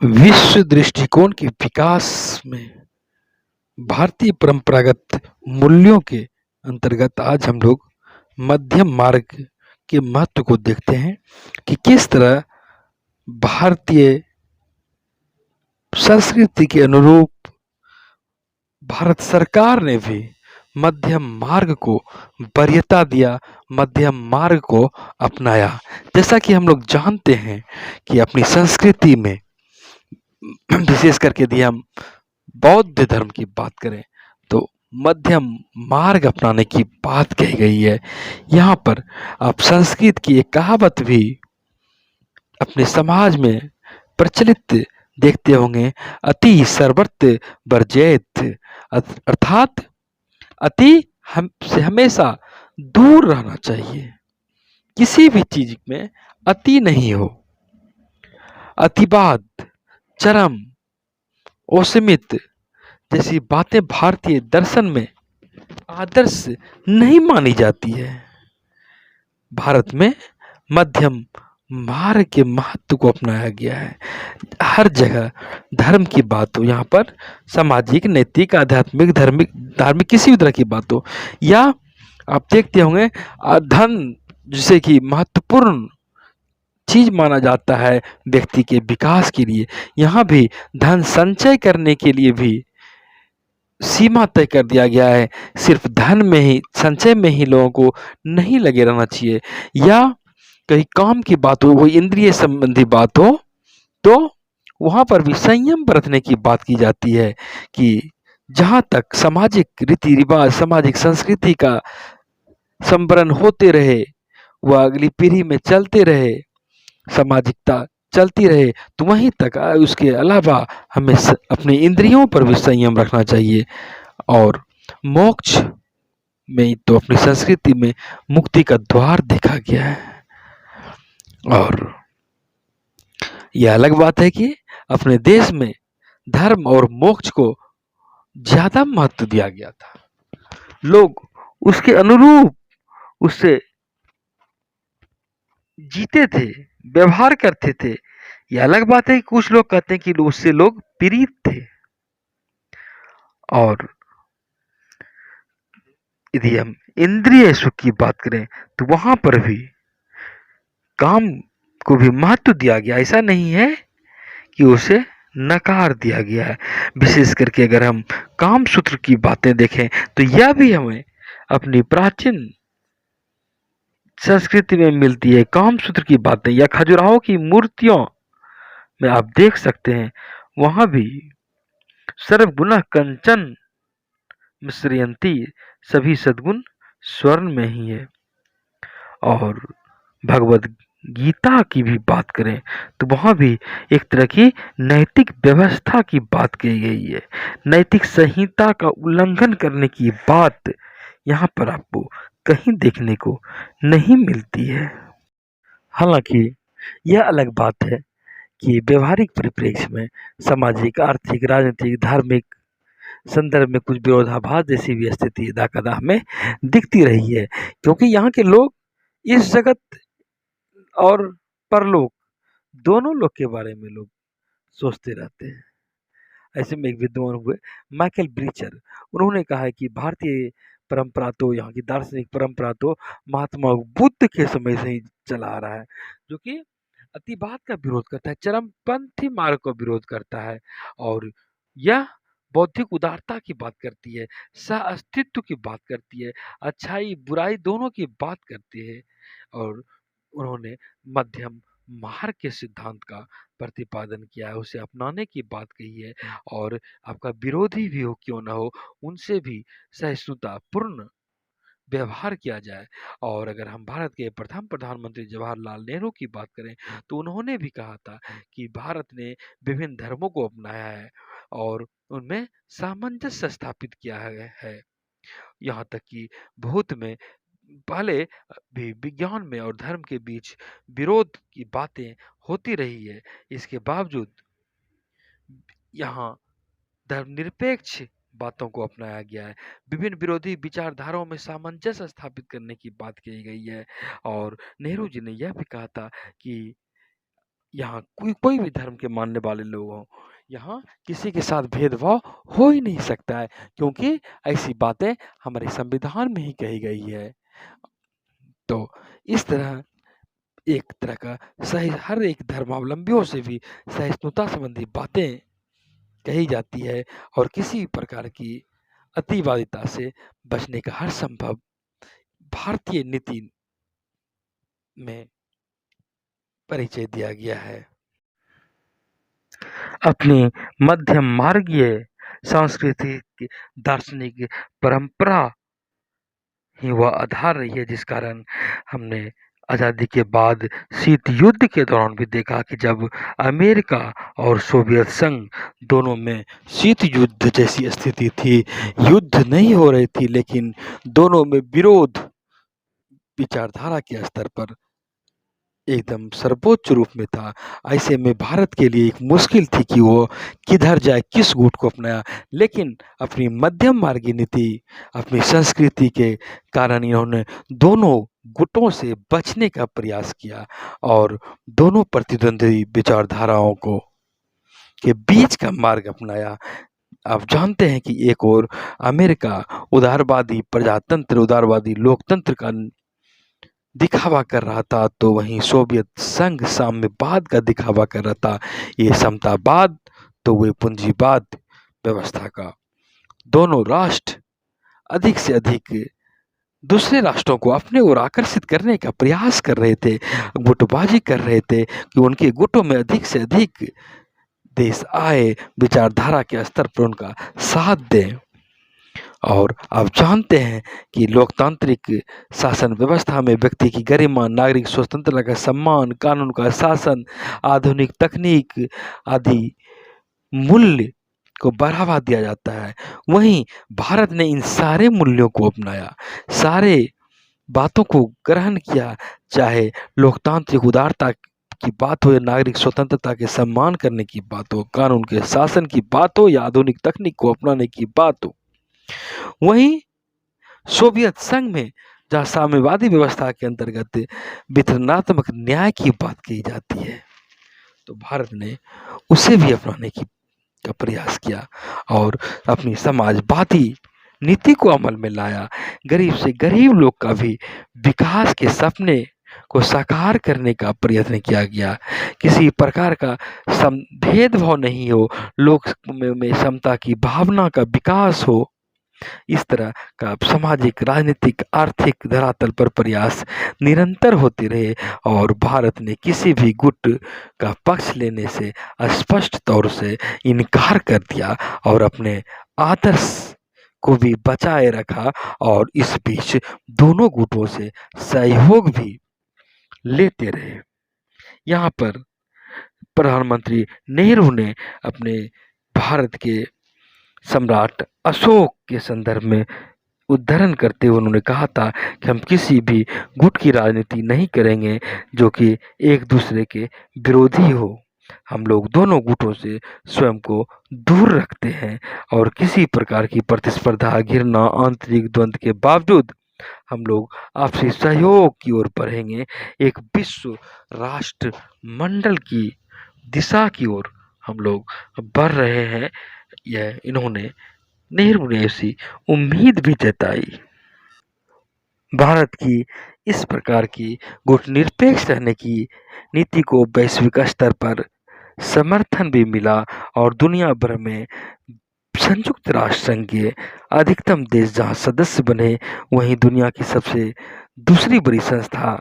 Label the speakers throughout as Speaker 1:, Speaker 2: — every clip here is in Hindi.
Speaker 1: विश्व दृष्टिकोण के विकास में भारतीय परंपरागत मूल्यों के अंतर्गत आज हम लोग मध्यम मार्ग के महत्व को देखते हैं कि किस तरह भारतीय संस्कृति के अनुरूप भारत सरकार ने भी मध्यम मार्ग को वरीयता दिया, मध्यम मार्ग को अपनाया। जैसा कि हम लोग जानते हैं कि अपनी संस्कृति में विशेष करके यदि हम बौद्ध धर्म की बात करें तो मध्यम मार्ग अपनाने की बात कही गई है। यहाँ पर आप संस्कृत की एक कहावत भी अपने समाज में प्रचलित देखते होंगे, अति सर्वत्र वर्जेत, अर्थात अति हम से हमेशा दूर रहना चाहिए। किसी भी चीज में अति नहीं हो। अतिवाद, चरम, असीमित जैसी बातें भारतीय दर्शन में आदर्श नहीं मानी जाती है। भारत में मध्यम मार्ग के महत्व को अपनाया गया है। हर जगह धर्म की बात हो, यहाँ पर सामाजिक, नैतिक, आध्यात्मिक, धार्मिक किसी भी तरह की बात हो, या आप देखते होंगे धन जिसे कि महत्वपूर्ण चीज माना जाता है व्यक्ति के विकास के लिए, यहाँ भी धन संचय करने के लिए भी सीमा तय कर दिया गया है। सिर्फ धन में ही, संचय में ही लोगों को नहीं लगे रहना चाहिए, या कहीं काम की बात हो, कोई इंद्रिय संबंधी बात हो, तो वहां पर भी संयम बरतने की बात की जाती है कि जहां तक सामाजिक रीति रिवाज, सामाजिक संस्कृति का संवरण होते रहे, वह अगली पीढ़ी में चलते रहे, सामाजिकता चलती रहे, तो वहीं तक उसके अलावा हमें अपनी इंद्रियों पर भी संयम रखना चाहिए। और मोक्ष में तो अपनी संस्कृति में मुक्ति का द्वार देखा गया है। और यह अलग बात है कि अपने देश में धर्म और मोक्ष को ज्यादा महत्व दिया गया था। लोग उसके अनुरूप उससे जीते थे, व्यवहार करते थे। यह अलग बात है कि कुछ लोग कहते हैं कि उससे लोग पीड़ित थे। और यदि हम इंद्रिय सुख की बात करें तो वहां पर भी काम को भी महत्व दिया गया। ऐसा नहीं है कि उसे नकार दिया गया है। विशेष करके अगर हम काम सूत्र की बातें देखें तो यह भी हमें अपनी प्राचीन संस्कृति में मिलती है। काम सूत्र की बातें या खजुराहो की मूर्तियों में आप देख सकते हैं, वहां भी सर्वगुण कंचन मिश्रयंती, सभी सद्गुण स्वर्ण में ही है। और भगवत गीता की भी बात करें तो वहां भी एक तरह की नैतिक व्यवस्था की बात कही गई है। नैतिक संहिता का उल्लंघन करने की बात यहाँ पर आपको कहीं देखने को नहीं मिलती है। हालांकि यह अलग बात है कि व्यवहारिक परिप्रेक्ष्य में सामाजिक, आर्थिक, राजनीतिक, धार्मिक संदर्भ में कुछ विरोधाभास जैसी भी स्थिति यदाकदा हमें दिखती रही है, क्योंकि यहाँ के लोग इस जगत और परलोक दोनों लोग के बारे में लोग सोचते रहते हैं। ऐसे में एक विद्वान हुए माइकल ब्रीचर, उन्होंने कहा है कि भारतीय परंपरा तो, यहाँ की दार्शनिक परंपरा तो महात्मा बुद्ध के समय से ही चला आ रहा है, जो कि अतिवाद का विरोध करता है, चरमपंथी मार्ग का विरोध करता है, और यह बौद्धिक उदारता की बात करती है, सह अस्तित्व की बात करती है, अच्छाई बुराई दोनों की बात करती है। और उन्होंने मध्यम मार्ग के सिद्धांत का प्रतिपादन किया है, उसे अपनाने की बात कही है। और आपका विरोधी भी हो क्यों ना हो, उनसे भी सहिष्णुता पूर्ण व्यवहार किया जाए। और अगर हम भारत के प्रथम प्रधानमंत्री जवाहरलाल नेहरू की बात करें तो उन्होंने भी कहा था कि भारत ने विभिन्न धर्मों को अपनाया है और उनमें सामंजस्य स्थापित किया है। यहाँ तक कि भूत में पहले भी विज्ञान में और धर्म के बीच विरोध की बातें होती रही है, इसके बावजूद यहाँ धर्मनिरपेक्ष बातों को अपनाया गया है। विभिन्न विरोधी विचारधाराओं में सामंजस्य स्थापित करने की बात कही गई है। और नेहरू जी ने यह भी कहा था कि यहाँ कोई भी धर्म के मानने वाले लोग हों, यहाँ किसी के साथ भेदभाव हो ही नहीं सकता है, क्योंकि ऐसी बातें हमारे संविधान में ही कही गई है। तो इस तरह एक तरह का हर एक धर्मावलंबियों से भी सहिष्णुता संबंधी बातें कही जाती है और किसी प्रकार की अतिवादिता से बचने का हर संभव भारतीय नीति में परिचय दिया गया है। अपनी मध्यम मार्गीय सांस्कृतिक दार्शनिक परंपरा ही वह आधार रही है, जिस कारण हमने आज़ादी के बाद शीत युद्ध के दौरान भी देखा कि जब अमेरिका और सोवियत संघ दोनों में शीत युद्ध जैसी स्थिति थी, युद्ध नहीं हो रही थी, लेकिन दोनों में विरोध विचारधारा के स्तर पर एकदम सर्वोच्च रूप में था। ऐसे में भारत के लिए एक मुश्किल थी कि वो किधर जाए, किस गुट को अपनाया, लेकिन अपनी मध्यम मार्गी नीति, अपनी संस्कृति के कारण इन्होंने दोनों गुटों से बचने का प्रयास किया और दोनों प्रतिद्वंदी विचारधाराओं को के बीच का मार्ग अपनाया। आप जानते हैं कि एक ओर अमेरिका उदारवादी प्रजातंत्र, उदारवादी लोकतंत्र का दिखावा कर रहा था, तो वहीं सोवियत संघ साम्यवाद का दिखावा कर रहा था। ये समतावाद तो वे पूंजीवाद व्यवस्था का। दोनों राष्ट्र अधिक से अधिक दूसरे राष्ट्रों को अपने ओर आकर्षित करने का प्रयास कर रहे थे, गुटबाजी कर रहे थे कि उनके गुटों में अधिक से अधिक देश आए, विचारधारा के स्तर पर उनका साथ दें। और आप जानते हैं कि लोकतांत्रिक शासन व्यवस्था में व्यक्ति की गरिमा, नागरिक स्वतंत्रता का सम्मान, कानून का शासन, आधुनिक तकनीक आदि मूल्य को बढ़ावा दिया जाता है। वहीं भारत ने इन सारे मूल्यों को अपनाया, सारे बातों को ग्रहण किया, चाहे लोकतांत्रिक उदारता की बात हो या नागरिक स्वतंत्रता के सम्मान करने की बात हो, कानून के शासन की बात हो या आधुनिक तकनीक को अपनाने की बात हो। वहीं सोवियत संघ में जहाँ साम्यवादी व्यवस्था के अंतर्गत वितरणात्मक न्याय की बात की जाती है, तो भारत ने उसे भी अपनाने का प्रयास किया और अपनी समाजवादी नीति को अमल में लाया। गरीब से गरीब लोग का भी विकास के सपने को साकार करने का प्रयत्न किया गया। किसी प्रकार का भेदभाव नहीं हो, लोग में समता की भावना का विकास हो, इस तरह का सामाजिक, राजनीतिक, आर्थिक धरातल पर प्रयास निरंतर होते रहे और भारत ने किसी भी गुट का पक्ष लेने से स्पष्ट तौर से इनकार कर दिया और अपने आदर्श को भी बचाए रखा और इस बीच दोनों गुटों से सहयोग भी लेते रहे। यहाँ पर प्रधानमंत्री नेहरू ने अपने भारत के सम्राट अशोक के संदर्भ में उद्धरण करते हुए उन्होंने कहा था कि हम किसी भी गुट की राजनीति नहीं करेंगे जो कि एक दूसरे के विरोधी हो। हम लोग दोनों गुटों से स्वयं को दूर रखते हैं और किसी प्रकार की प्रतिस्पर्धा, घृणा, आंतरिक द्वंद्व के बावजूद हम लोग आपसी सहयोग की ओर बढ़ेंगे, एक विश्व राष्ट्र मंडल की दिशा की ओर हम लोग बढ़ रहे हैं। यह इन्होंने नेहरू ने ऐसी उम्मीद भी जताई। भारत की इस प्रकार की गुटनिरपेक्ष रहने की नीति को वैश्विक स्तर पर समर्थन भी मिला और दुनिया भर में संयुक्त राष्ट्र संघ के अधिकतम देश जहां सदस्य बने, वहीं दुनिया की सबसे दूसरी बड़ी संस्था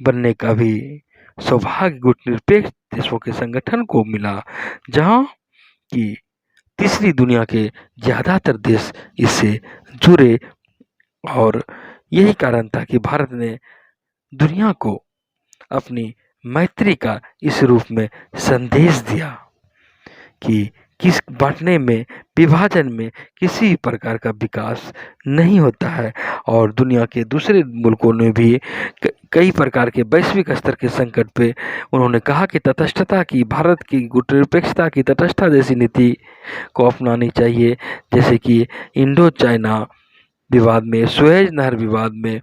Speaker 1: बनने का भी सौभाग्य गुटनिरपेक्ष देशों के संगठन को मिला, जहां की तीसरी दुनिया के ज़्यादातर देश इससे जुड़े। और यही कारण था कि भारत ने दुनिया को अपनी मैत्री का इस रूप में संदेश दिया कि किस बांटने में, विभाजन में किसी प्रकार का विकास नहीं होता है। और दुनिया के दूसरे मुल्कों ने भी कई प्रकार के वैश्विक स्तर के संकट पे उन्होंने कहा कि तटस्थता की, भारत की गुटनिरपेक्षता की तटस्थता जैसी नीति को अपनानी चाहिए, जैसे कि इंडो चाइना विवाद में, सुएज नहर विवाद में,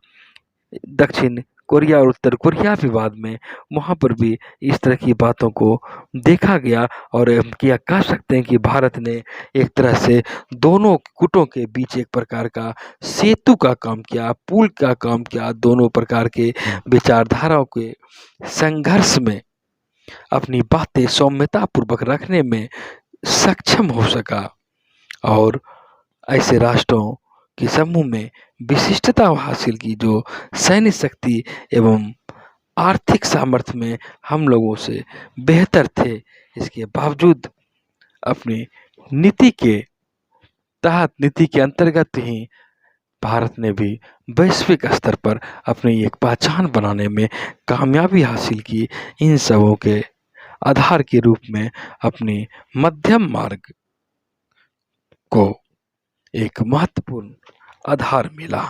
Speaker 1: दक्षिण कोरिया और उत्तर कोरिया विवाद में वहाँ पर भी इस तरह की बातों को देखा गया और क्या कह सकते हैं कि भारत ने एक तरह से दोनों गुटों के बीच एक प्रकार का सेतु का काम किया, पुल का काम किया, दोनों प्रकार के विचारधाराओं के संघर्ष में अपनी बातें सौम्यतापूर्वक रखने में सक्षम हो सका और ऐसे राष्ट्रों के समूह में विशिष्टता हासिल की जो सैन्य शक्ति एवं आर्थिक सामर्थ्य में हम लोगों से बेहतर थे। इसके बावजूद अपनी नीति के तहत, नीति के अंतर्गत ही भारत ने भी वैश्विक स्तर पर अपनी एक पहचान बनाने में कामयाबी हासिल की। इन सबों के आधार के रूप में अपनी मध्यम मार्ग को एक महत्वपूर्ण आधार मिला।